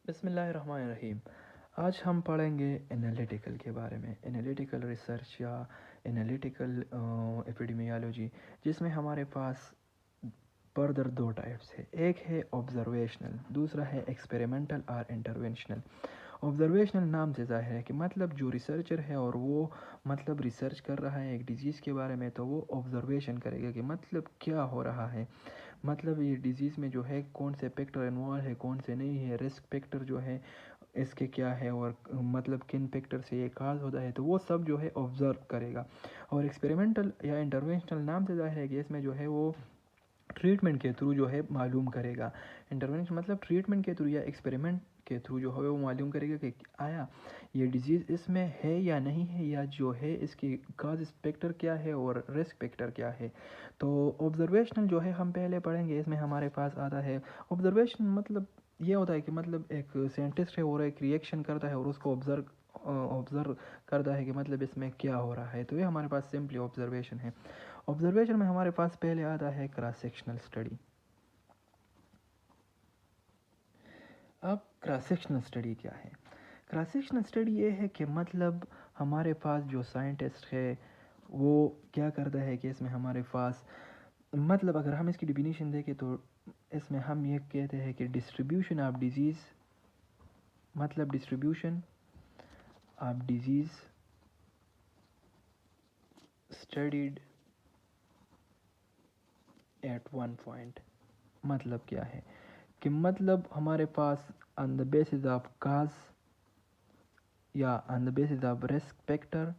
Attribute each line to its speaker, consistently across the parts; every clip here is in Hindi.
Speaker 1: बिस्मिल्लाहिर्रहमानिर्रहीम। आज हम पढ़ेंगे एनालिटिकल के बारे में, एनालिटिकल रिसर्च या एनालिटिकल एपिडेमियोलॉजी, जिसमें हमारे पास फर्दर दो टाइप्स है। एक है ऑब्जर्वेशनल, दूसरा है एक्सपेरिमेंटल और इंटरवेंशनल। ऑब्जर्वेशनल नाम से ज़ाहिर है कि मतलब जो रिसर्चर है और वो मतलब रिसर्च कर रहा है एक डिजीज़ के बारे में, तो वो ऑब्जर्वेशन करेगा कि मतलब क्या हो रहा है, मतलब ये डिजीज़ में जो है कौन से फैक्टर इन्वॉल्व है, कौन से नहीं है, रिस्क फैक्टर जो है इसके क्या है, और मतलब किन फैक्टर से ये काज होता है, तो वो सब जो है ऑब्ज़र्व करेगा। और एक्सपेरिमेंटल या इंटरवेंशनल नाम से ज़ाहिर है कि इसमें जो है वो ट्रीटमेंट के थ्रू जो है मालूम करेगा। इंटरवेंशन मतलब ट्रीटमेंट के थ्रू या एक्सपेरिमेंट के थ्रू जो है वो मालूम करेगा कि आया ये डिजीज़ इसमें है या नहीं है, या जो है इसकी काज फैक्टर क्या है और रिस्क फैक्टर क्या है। तो ऑब्जर्वेशनल जो है हम पहले पढ़ेंगे। इसमें हमारे पास आता है ऑब्जर्वेशन, मतलब ये होता है कि मतलब एक साइंटिस्ट है और एक रिएक्शन करता है और उसको ऑब्ज़र्व करता है कि मतलब इसमें क्या हो रहा है। तो ये हमारे पास सिंपली ऑब्जर्वेशन है। ऑब्जर्वेशन में हमारे पास पहले आता है क्रॉस सेक्शनल स्टडी। अब क्रॉस सेक्शनल स्टडी क्या है? क्रॉस सेक्शनल स्टडी ये है कि मतलब हमारे पास जो साइंटिस्ट है वो क्या करता है कि इसमें हमारे पास मतलब अगर हम इसकी डिफिनीशन देखें तो इसमें हम ये कहते हैं कि डिस्ट्रीब्यूशन ऑफ डिजीज़, मतलब distribution of disease studied at one point. मतलब क्या है कि मतलब हमारे पास on the basis of cause या on the basis of risk factor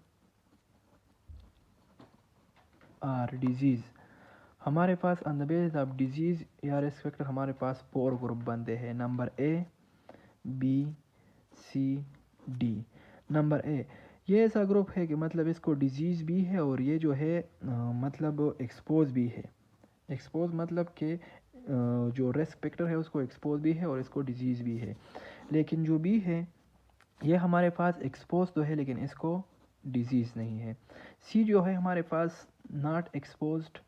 Speaker 1: और डिजीज़, हमारे पास on the basis of disease या रिस्क फैक्टर हमारे पास 4 ग्रुप बनते हैं। Number A, B, C, D. Number A ये ऐसा ग्रुप है कि मतलब इसको डिजीज़ भी है और ये जो है मतलब एक्सपोज भी है। एक्सपोज मतलब कि जो रिस्क फैक्टर है उसको एक्सपोज भी है और इसको डिजीज़ भी है। लेकिन जो बी है ये हमारे पास एक्सपोज तो है लेकिन इसको डिजीज़ नहीं है। सी जो है हमारे पास नॉट एक्सपोज्ड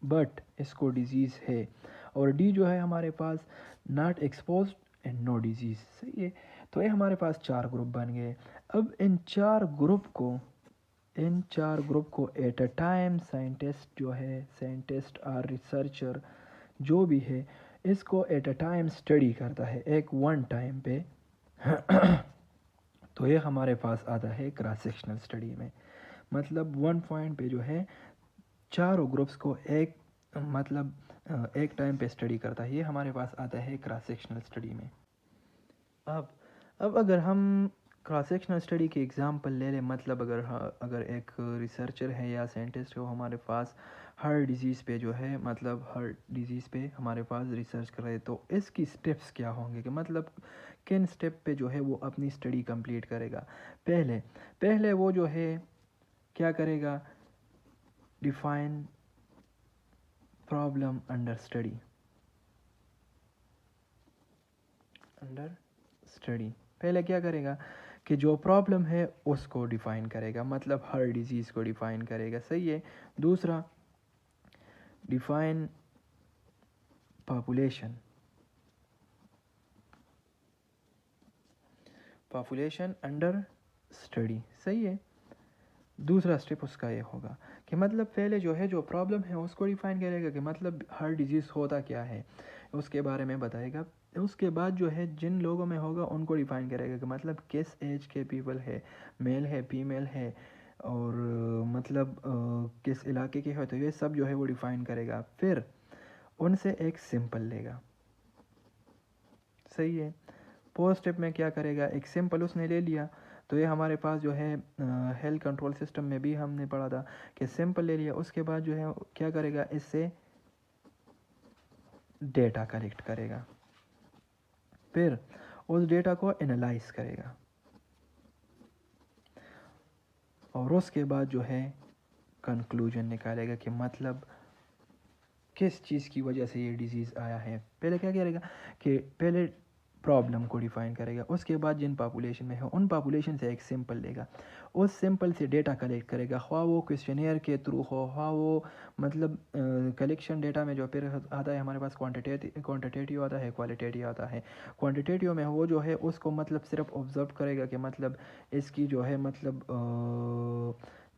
Speaker 1: बट इसको डिजीज़ है। और डी जो है हमारे पास not exposed and no disease. सही है। तो ये हमारे पास 4 ग्रुप बन गए। अब इन चार ग्रुप को एट अ टाइम साइंटिस्ट जो है, साइंटिस्ट और रिसर्चर जो भी है, इसको एट अ टाइम स्टडी करता है एक वन टाइम पे। तो ये हमारे पास आता है क्रॉस सेक्शनल स्टडी में। मतलब वन पॉइंट पे जो है चारों ग्रुप्स को एक मतलब एक टाइम पे स्टडी करता है। ये हमारे पास आता है क्रॉस सेक्शनल स्टडी में। अब अब अगर हम क्रॉस सेक्शनल स्टडी की एग्जांपल ले लें, मतलब अगर एक रिसर्चर है या साइंटिस्ट है वो हमारे पास हर डिजीज़ पे जो है, मतलब हर डिजीज़ पे हमारे पास रिसर्च कर रहे हैं, तो इसकी स्टेप्स क्या होंगे कि मतलब किन स्टेप पे जो है वो अपनी स्टडी कंप्लीट करेगा। पहले पहले वो जो है क्या करेगा, define problem under study. Under study पहले क्या करेगा कि जो प्रॉब्लम है उसको डिफ़ाइन करेगा, मतलब हर डिजीज़ को डिफ़ाइन करेगा। सही है। दूसरा, define population. Population under study. सही है। दूसरा स्टेप उसका ये होगा कि मतलब पहले जो है जो प्रॉब्लम है उसको डिफ़ाइन करेगा कि मतलब हर डिजीज़ होता क्या है, उसके बारे में बताएगा। उसके बाद जो है जिन लोगों में होगा उनको डिफ़ाइन करेगा कि मतलब किस एज के पीपल है, मेल है, फीमेल है, और मतलब किस इलाके के है, तो ये सब जो है वो डिफ़ाइन करेगा। फिर उनसे एक सिंपल लेगा। सही है। पोस्ट स्टेप में क्या करेगा, एक सिंपल उसने ले लिया, तो ये हमारे पास जो है हेल्थ कंट्रोल सिस्टम में भी हमने पढ़ा था कि सिंपल ले लिया। उसके बाद जो है क्या करेगा, इससे डेटा कलेक्ट करेगा, फिर उस डेटा को एनालाइज करेगा, और उसके बाद जो है कंक्लूजन निकालेगा कि मतलब किस चीज़ की वजह से ये डिज़ीज़ आया है। पहले क्या करेगा कि पहले प्रॉब्लम को डिफाइन करेगा। उसके बाद जिन पॉपुलेशन में है उन पॉपुलेशन से एक सैंपल लेगा, उस सैंपल से डेटा कलेक्ट करेगा, ख्वाह वो क्वेश्चनियर के थ्रू हो, ख्वाह वो मतलब कलेक्शन डेटा में जो फिर आता है हमारे पास क्वांटिटेटिव आता है, क्वालिटेटिव आता है। क्वांटिटेटिव में वो जो है उसको मतलब सिर्फ ऑब्जर्व करेगा कि मतलब इसकी जो है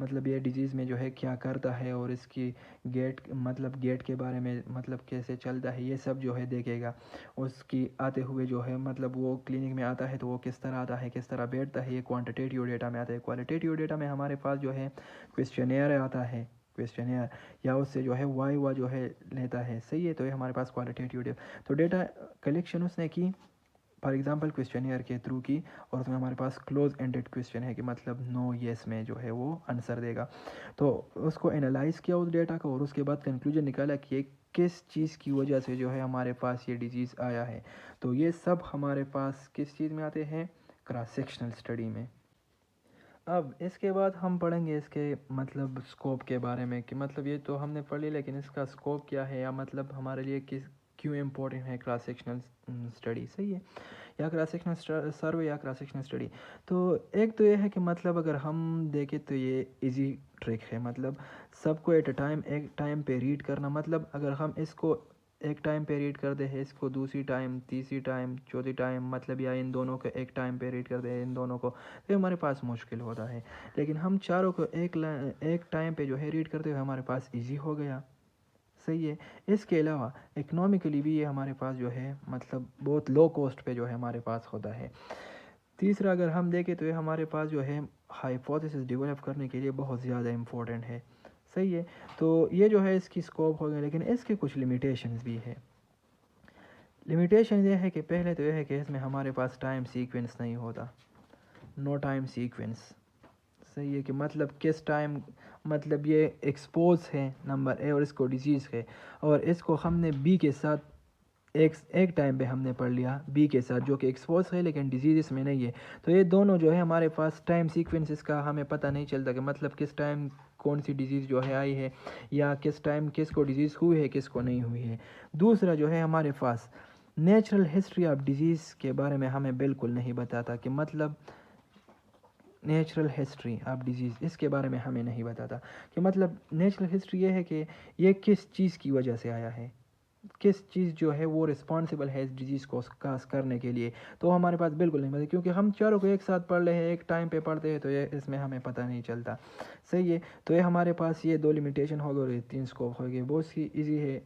Speaker 1: मतलब ये डिजीज़ में जो है क्या करता है, और इसकी गेट के बारे में मतलब कैसे चलता है, ये सब जो है देखेगा। उसकी आते हुए जो है मतलब वो क्लिनिक में आता है तो वो किस तरह आता है, किस तरह बैठता है, ये क्वांटिटेटिव डेटा में आता है। क्वालिटेटिव डेटा में हमारे पास जो है क्वेश्चनेयर आता है, क्वेश्चनेयर या उससे जो है वाइवा जो है लेता है, सही है। तो ये हमारे पास क्वालिटेटिव डेटा, तो डेटा कलेक्शन उसने की फॉर एग्जांपल क्वेश्चनियर के थ्रू की, और उसमें हमारे पास क्लोज एंडेड क्वेश्चन है कि मतलब नो येस में जो है वो आंसर देगा। तो उसको एनालाइज किया उस डेटा को, और उसके बाद कंक्लूजन निकाला कि ये किस चीज़ की वजह से जो है हमारे पास ये डिजीज़ आया है। तो ये सब हमारे पास किस चीज़ में आते हैं, क्रॉस सेक्शनल स्टडी में। अब इसके बाद हम पढ़ेंगे इसके मतलब स्कोप के बारे में कि मतलब ये तो हमने पढ़ लिया, लेकिन इसका स्कोप क्या है, या मतलब हमारे लिए किस क्यों इम्पोर्टेंट है क्रॉस सेक्शनल स्टडी, सही है, या क्रॉस सेक्शनल सर्वे या क्रॉस सेक्शनल स्टडी। तो एक तो ये है कि मतलब अगर हम देखें तो ये इजी ट्रिक है, मतलब सबको एट अ टाइम एक टाइम पे रीड करना, मतलब अगर हम इसको एक टाइम पे रीड कर दे है, इसको दूसरी टाइम, तीसरी टाइम, चौथी टाइम, मतलब या इन दोनों को एक टाइम पे रीड कर दे इन दोनों को, तो हमारे पास मुश्किल होता है। लेकिन हम चारों को एक टाइम पे जो है रीड करते हुए हमारे पास इजी हो गया, सही है। इसके अलावा इकोनॉमिकली भी ये हमारे पास जो है मतलब बहुत लो कॉस्ट पे जो है हमारे पास होता है। तीसरा अगर हम देखें तो ये हमारे पास जो है हाइपोथेसिस डेवलप करने के लिए बहुत ज़्यादा इम्पोर्टेंट है, सही है। तो ये जो है इसकी स्कोप हो गया, लेकिन इसके कुछ लिमिटेशंस भी है। लिमिटेशन ये है कि पहले तो यह है कि इसमें हमारे पास टाइम सीक्वेंस नहीं होता, नो टाइम सीक्वेंस, सही है। कि मतलब किस टाइम, मतलब ये एक्सपोज है नंबर ए और इसको डिजीज़ है, और इसको हमने बी के साथ एक टाइम पे हमने पढ़ लिया बी के साथ जो कि एक्सपोज है लेकिन डिजीज़ इसमें नहीं है। तो ये दोनों जो है हमारे पास टाइम सीक्वेंसेस का हमें पता नहीं चलता कि मतलब किस टाइम कौन सी डिजीज़ जो है आई है, या किस टाइम किसको डिजीज़ हुई है किसको नहीं हुई है। दूसरा जो है हमारे पास नेचुरल हिस्ट्री ऑफ डिजीज़ के बारे में हमें बिल्कुल नहीं बताता, कि मतलब नेचुरल हिस्ट्री ऑफ डिजीज़ इसके बारे में हमें नहीं बताता, कि मतलब नेचुरल हिस्ट्री ये है कि ये किस चीज़ की वजह से आया है, किस चीज़ जो है वो रिस्पॉन्सिबल है इस डिजीज़ को कास करने के लिए। तो हमारे पास बिल्कुल नहीं पता, क्योंकि हम चारों को एक साथ पढ़ रहे हैं, एक टाइम पे पढ़ते हैं, तो ये इसमें हमें पता नहीं चलता, सही है। तो ये हमारे पास ये दो लिमिटेशन हो गए और ये तीन स्कोप हो गए। बहुत ही ईजी है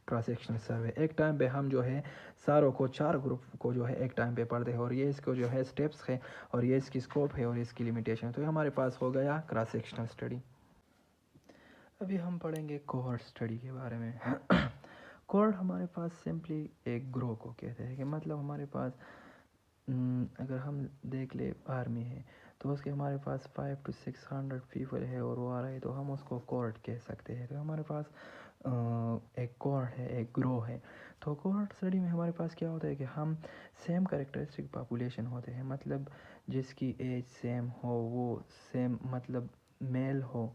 Speaker 1: क्रॉस सेक्शनल सर्वे। एक टाइम पे हम जो है सारों को, चार ग्रुप को जो है एक टाइम पे पढ़ते हैं, और ये इसको जो है स्टेप्स है, और ये इसकी स्कोप है, और इसकी लिमिटेशन। तो ये हमारे पास हो गया क्रॉस सेक्शनल स्टडी। अभी हम पढ़ेंगे कोहॉर्ट स्टडी के बारे में। कोहॉर्ट हमारे पास सिंपली एक ग्रो को कहते हैं, कि मतलब हमारे पास अगर हम देख ले आर्मी है तो उसके हमारे पास 500 to 600 पीपल है, और वो आ रहा है तो हम उसको कोहॉर्ट कह सकते हैं। तो हमारे पास एक कोहॉर्ट है, एक ग्रो है। तो कोहॉर्ट स्टडी में हमारे पास क्या होता है कि हम सेम कैरेक्टरिस्टिक पॉपुलेशन होते हैं, मतलब जिसकी एज सेम हो, वो सेम मतलब मेल हो,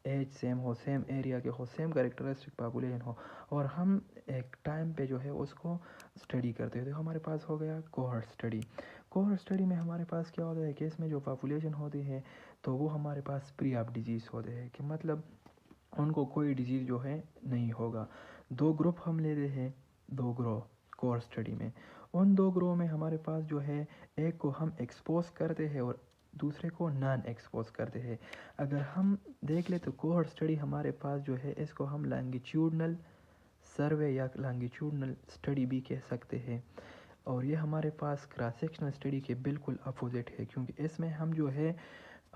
Speaker 1: एज सेम हो, सेम एरिया के हो, सेम कैरेक्टरिस्टिक पॉपुलेशन हो, और हम एक टाइम पे जो है उसको स्टडी करते हैं। तो हमारे पास हो गया कोहॉर्ट स्टडी। कोहॉर्ट स्टडी में हमारे पास क्या होता है कि इसमें जो पॉपुलेशन होती है तो वो हमारे पास फ्री ऑफ डिजीज़ होते हैं, कि मतलब उनको कोई डिजीज़ जो है नहीं होगा। दो ग्रुप हम ले रहे हैं, दो ग्रो कोहॉर्ट स्टडी में। उन दो ग्रो में हमारे पास जो है एक को हम एक्सपोज करते हैं और दूसरे को नॉन एक्सपोज करते हैं। अगर हम देख ले तो कोहॉर्ट स्टडी हमारे पास जो है इसको हम लॉन्गिट्यूडनल सर्वे या लॉन्गिट्यूडनल स्टडी भी कह सकते हैं। और ये हमारे पास क्रॉस सेक्शनल स्टडी के बिल्कुल अपोजिट है, क्योंकि इसमें हम जो है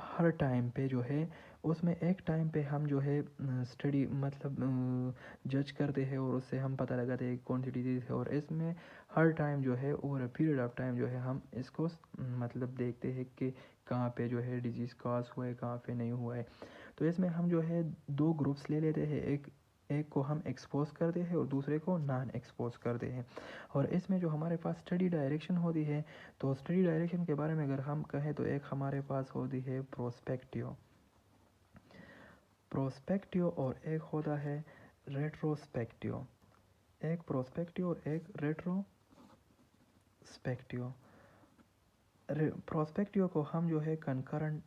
Speaker 1: हर टाइम पे जो है उसमें एक टाइम पे हम जो है स्टडी मतलब जज करते हैं, और उससे हम पता लगाते हैं कौन सी डिजीज़ है। और इसमें हर टाइम जो है over a period of time जो है हम इसको मतलब देखते हैं कि कहाँ पे जो है डिजीज़ कॉज हुआ है, कहाँ पे नहीं हुआ है। तो इसमें हम जो है दो ग्रुप्स ले लेते हैं, एक एक को हम एक्सपोज करते हैं और दूसरे को नॉन एक्सपोज करते हैं। और इसमें जो हमारे पास स्टडी डायरेक्शन होती है, तो स्टडी डायरेक्शन के बारे में अगर हम कहें तो एक हमारे पास होती है प्रोस्पेक्टिव, और एक होता है रेट्रोस्पेक्टिव। एक प्रोस्पेक्टिव और एक रेट्रो प्रोस्पेक्टिव। प्रोस्पेक्टिव को हम जो है कंकरेंट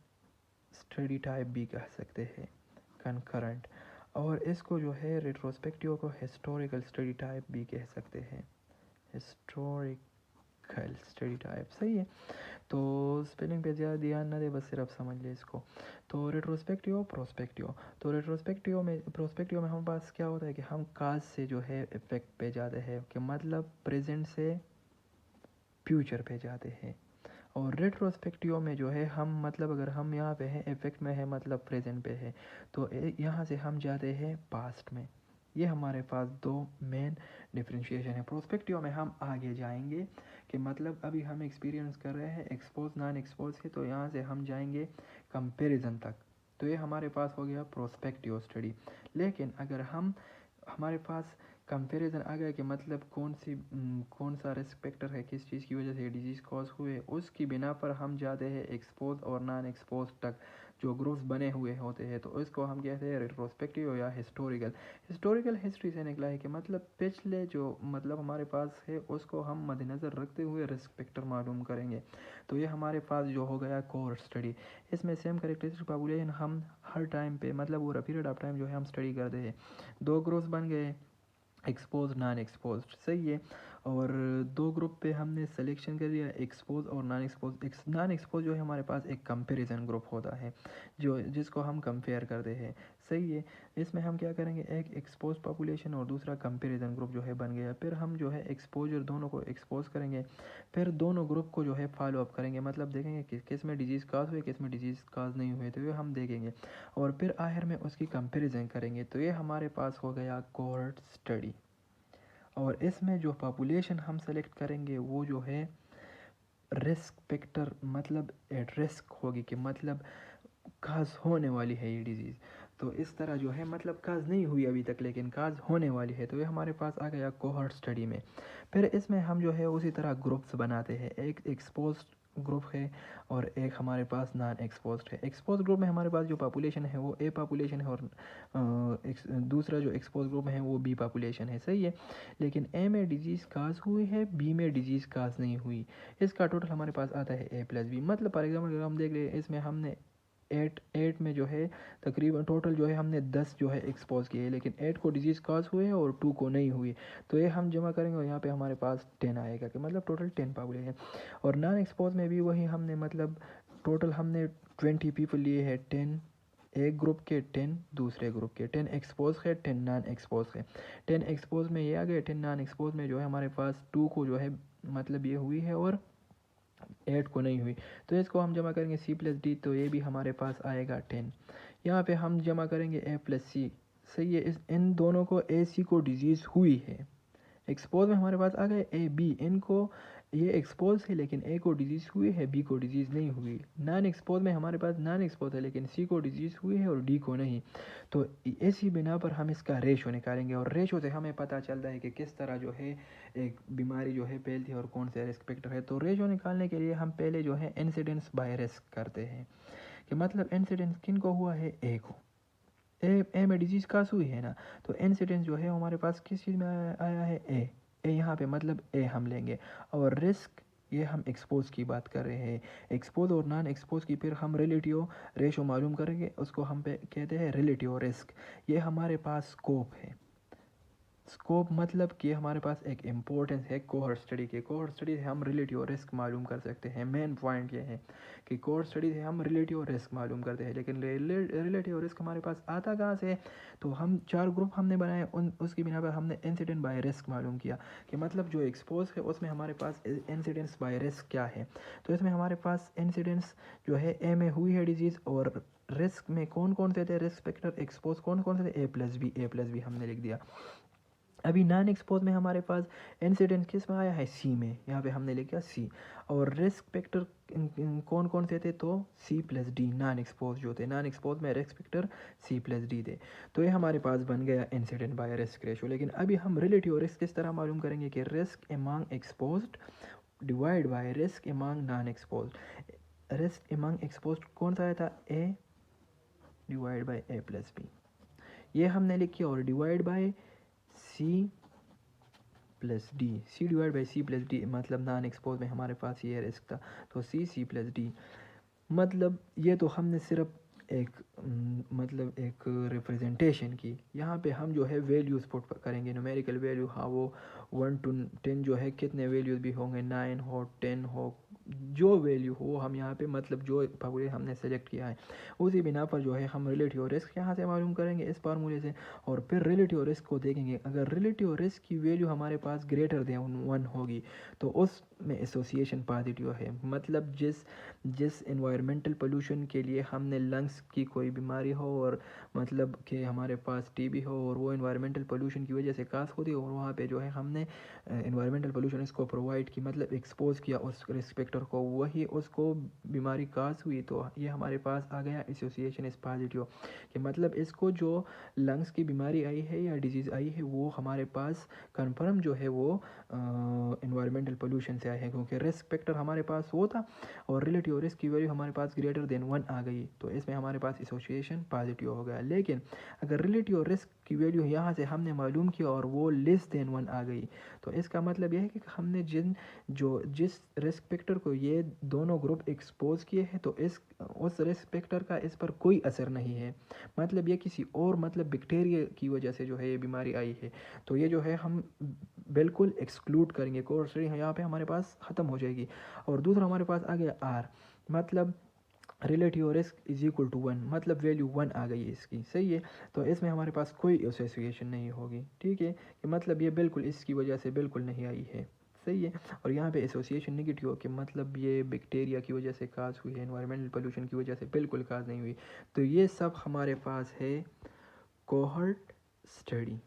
Speaker 1: स्टडी टाइप भी कह सकते हैं, कंकरेंट। और इसको जो है रेट्रोस्पेक्टिव को हिस्टोरिकल स्टडी टाइप भी कह सकते हैं, हिस्टोरिकल स्टडी टाइप। सही है, तो स्पेलिंग पे ज़्यादा ध्यान ना दे, बस सिर्फ समझ ले इसको। तो रेट्रोस्पेक्टिव, प्रोस्पेक्टिव। तो रेट्रोस्पेक्टिव में, प्रोस्पेक्टिव में हमारे पास क्या होता है कि हम काज से जो है इफेक्ट पे जाते हैं, कि मतलब प्रेजेंट से फ्यूचर पे जाते हैं। और रेट्रोस्पेक्टिव में जो है हम मतलब अगर हम यहाँ पे हैं इफेक्ट में है मतलब प्रेजेंट पे है, तो यहाँ से हम जाते हैं पास्ट में। ये हमारे पास दो मेन डिफरेंशिएशन है। प्रोस्पेक्टिव में हम आगे जाएंगे कि मतलब अभी हम एक्सपीरियंस कर रहे हैं एक्सपोज नॉन एक्सपोज से, तो यहाँ से हम जाएंगे कंपैरिजन तक। तो ये हमारे पास हो गया प्रोस्पेक्टिव स्टडी। लेकिन अगर हम हमारे पास कंपैरिजन आ गया कि मतलब कौन सा रिस्क फैक्टर है, किस चीज़ की वजह से डिजीज़ कॉज हुए, उसकी बिना पर हम जाते हैं एक्सपोज और नॉन एक्सपोज तक जो ग्रुप्स बने हुए होते हैं, तो इसको हम कहते हैं रेट्रोस्पेक्टिव या हिस्टोरिकल। हिस्टोरिकल हिस्ट्री से निकला है कि मतलब पिछले जो मतलब हमारे पास है उसको हम मद्देनज़र रखते हुए रिस्क फैक्टर मालूम करेंगे। तो ये हमारे पास जो हो गया कोर स्टडी। इसमें सेम करेक्टरिस्टिक पॉपुलेशन हम हर टाइम पे मतलब पूरा पीरियड ऑफ टाइम जो है हम स्टडी करते हैं। दो ग्रुप्स बन गए, एक्सपोज नॉन एक्सपोज। सही है, और दो ग्रुप पे हमने सिलेक्शन कर दिया, एक्सपोज और नॉन एक्सपोज। नॉन एक्सपोज जो है हमारे पास एक कंपैरिजन ग्रुप होता है जो जिसको हम कंपेयर करते हैं। सही है, इसमें हम क्या करेंगे, एक एक्सपोज पॉपुलेशन और दूसरा कंपैरिजन ग्रुप जो है बन गया। फिर हम जो है एक्सपोजर दोनों को एक्सपोज करेंगे, फिर दोनों ग्रुप को जो है फॉलो अप करेंगे, मतलब देखेंगे कि किस में डिजीज़ काज हुए किस में डिजीज़ काज नहीं हुए, तो ये हम देखेंगे। और फिर आखिर में उसकी कंपैरिजन करेंगे। तो ये हमारे पास हो गया कोहॉर्ट स्टडी। और इसमें जो पॉपुलेशन हम सेलेक्ट करेंगे वो जो है रिस्क फैक्टर मतलब एट रिस्क होगी, कि मतलब काज होने वाली है ये डिजीज़। तो इस तरह जो है मतलब काज नहीं हुई अभी तक लेकिन काज होने वाली है, तो ये हमारे पास आ गया कोहॉर्ट स्टडी में। फिर इसमें हम जो है उसी तरह ग्रुप्स बनाते हैं, एक एक्सपोज ग्रुप है और एक हमारे पास नॉन एक्सपोज है। एक्सपोज ग्रुप में हमारे पास जो पॉपुलेशन है वो ए पॉपुलेशन है, और दूसरा जो एक्सपोज ग्रुप है वो बी पॉपुलेशन है। सही है, लेकिन ए में डिजीज़ काज हुई है, बी में डिजीज़ काज नहीं हुई। इसका टोटल हमारे पास आता है ए प्लस बी। मतलब फॉर एग्जाम्पल अगर हम देख रहे हैं इसमें हमने एट में जो है तकरीबन टोटल जो है हमने 10 जो है एक्सपोज किए, लेकिन 8 को डिजीज़ कॉज हुए और 2 को नहीं हुई। तो ये हम जमा करेंगे और यहाँ पे हमारे पास 10 आएगा, कि मतलब टोटल 10 पॉपुलेशन। और नॉन एक्सपोज में भी वही हमने मतलब टोटल हमने 20 पीपल लिए हैं, 10 एक ग्रुप के, 10 दूसरे ग्रुप के, 10 एक्सपोज है 10 नॉन एक्सपोज है। 10 एक्सपोज में ये आ गए, 10 नॉन एक्सपोज में जो है हमारे पास 2 को जो है मतलब ये हुई है और 8 को नहीं हुई। तो इसको हम जमा करेंगे सी प्लस डी, तो ये भी हमारे पास आएगा 10। यहाँ पे हम जमा करेंगे ए प्लस सी। सही है, इस इन दोनों को ए सी को डिजीज़ हुई है। एक्सपोज में हमारे पास आ गए ए बी, इनको ये एक्सपोज है लेकिन ए को डिजीज़ हुई है, बी को डिजीज़ नहीं हुई। नॉन एक्सपोज में हमारे पास नॉन एक्सपोज है लेकिन सी को डिजीज़ हुई है और डी को नहीं। तो इसी बिना पर हम इसका रेशो निकालेंगे, और रेशो से हमें पता चलता है कि किस तरह जो है एक बीमारी जो है फैलती है और कौन से रिस्क फैक्टर है। तो रेशो निकालने के लिए हम पहले जो है इंसिडेंस बाय रिस्क करते हैं, कि मतलब इंसिडेंस किन को हुआ है, ए को। ए में डिजीज़ काज हुई है ना, तो इंसिडेंस जो है हमारे पास किस चीज़ में आया है, ए यहाँ पे मतलब ए हम लेंगे। और रिस्क ये हम एक्सपोज की बात कर रहे हैं, एक्सपोज और नॉन एक्सपोज की फिर हम रिलेटिव रेशो मालूम करेंगे, उसको हम पे कहते हैं रिलेटिव रिस्क। ये हमारे पास स्कोप है। स्कोप मतलब कि हमारे पास एक इम्पोर्टेंस है कोहॉर्ट स्टडी के। कोहॉर्ट स्टडी से हम रिलेटिव रिस्क मालूम कर सकते हैं। मेन पॉइंट ये है कि कोहॉर्ट स्टडी से हम रिलेटिव रिस्क मालूम करते हैं, लेकिन रिलेटिव रिस्क हमारे पास आता कहाँ से, तो हम 4 ग्रुप हमने बनाए, उन उसकी बिना पर हमने इंसिडेंट बाय रिस्क मालूम किया, कि मतलब जो एक्सपोज है उसमें हमारे पास इंसिडेंस बाय रिस्क क्या है। तो इसमें हमारे पास इंसिडेंस जो है ए में हुई है डिजीज़, और रिस्क में कौन कौन से थे रिस्क फैक्टर, एक्सपोज कौन कौन से थे, ए प्लस बी हमने लिख दिया। अभी नॉन एक्सपोज में हमारे पास इंसिडेंट किस में आया है, सी में, यहाँ पे हमने लिखा सी। और रिस्क फैक्टर कौन कौन से थे, तो C plus D. Non exposed जो थे, नॉन एक्सपोज में risk factor C plus D थे। तो ये हमारे पास बन गया इंसिडेंट बाय रिस्क रेशो। लेकिन अभी हम रिलेटिव रिस्क किस तरह मालूम करेंगे, कि risk among exposed divide by risk among non exposed. Risk among exposed कौन सा आया था, A divide by A plus B, ये हमने लिखी, और divide by C plus D, C divide by C plus D, मतलब नॉन एक्सपोज में हमारे पास ये रिस्क था, तो सी प्लस डी। मतलब ये तो हमने सिर्फ एक मतलब एक रिप्रेजेंटेशन की। यहाँ पे हम जो है वैल्यूज़ पुट करेंगे, न्यूमेरिकल वैल्यू, हाँ वो 1 to 10 जो है कितने वैल्यूज़ भी होंगे, 9 हो 10 हो, जो वैल्यू हो हम यहाँ पे मतलब जो फार्मूले हमने सेलेक्ट किया है उसी बिना पर जो है हम रिलेटिव रिस्क यहाँ से मालूम करेंगे इस फार्मूले से, और फिर रिलेटिव रिस्क को देखेंगे। अगर रिलेटिव रिस्क की वैल्यू हमारे पास ग्रेटर देन 1 होगी तो उसमें एसोसिएशन पॉजिटिव है। मतलब जिस एनवायरमेंटल पोल्यूशन के लिए हमने लंग्स की कोई बीमारी हो और मतलब कि हमारे पास टीबी हो और वो एनवायरमेंटल पोल्यूशन की वजह से काज होती है और वहाँ पे जो है हमने एनवायरमेंटल पोल्यूशन इसको प्रोवाइड की, मतलब एक्सपोज किया उस रिस्पेक्टर को, वही उसको बीमारी काज हुई, तो ये हमारे पास आ गया एसोसिएशन इस पॉजिटिव, कि मतलब इसको जो लंग्स की बीमारी आई है या डिजीज़ आई है वो हमारे पास कंफर्म जो है वो एनवायरमेंटल पोल्यूशन से आए हैं, क्योंकि रिस्क फैक्टर हमारे पास वो था और रिलेटिव रिस्क की वैल्यू हमारे पास ग्रेटर देन 1 आ गई, तो इसमें हमारे पास एसोसिएशन पॉजिटिव हो गया। लेकिन अगर रिलेटिव रिस्क की वैल्यू यहाँ से हमने मालूम किया और वो लेस देन 1 आ गई, तो इसका मतलब यह है कि हमने जिस रिस्क फैक्टर को ये दोनों ग्रुप एक्सपोज किए हैं तो उस रिस्क फैक्टर का इस पर कोई असर नहीं है, मतलब ये किसी और मतलब बैक्टीरिया की वजह से जो है ये बीमारी आई है, तो ये जो है हम बिल्कुल एक्सक्लूड करेंगे, कोर्स यहाँ पे हमारे पास ख़त्म हो जाएगी। और दूसरा हमारे पास आ गया आर, मतलब relative risk is equal to 1, मतलब वैल्यू 1 आ गई है इसकी, सही है, तो इसमें हमारे पास कोई एसोसिएशन नहीं होगी, ठीक है, कि मतलब ये बिल्कुल इसकी वजह से बिल्कुल नहीं आई है, सही है। और यहाँ पे एसोसिएशन नेगेटिव कि मतलब ये बैक्टीरिया की वजह से काज हुई है, एनवायरमेंटल पोल्यूशन की वजह से बिल्कुल काज नहीं हुई। तो ये सब हमारे पास है कोहर्ट स्टडी।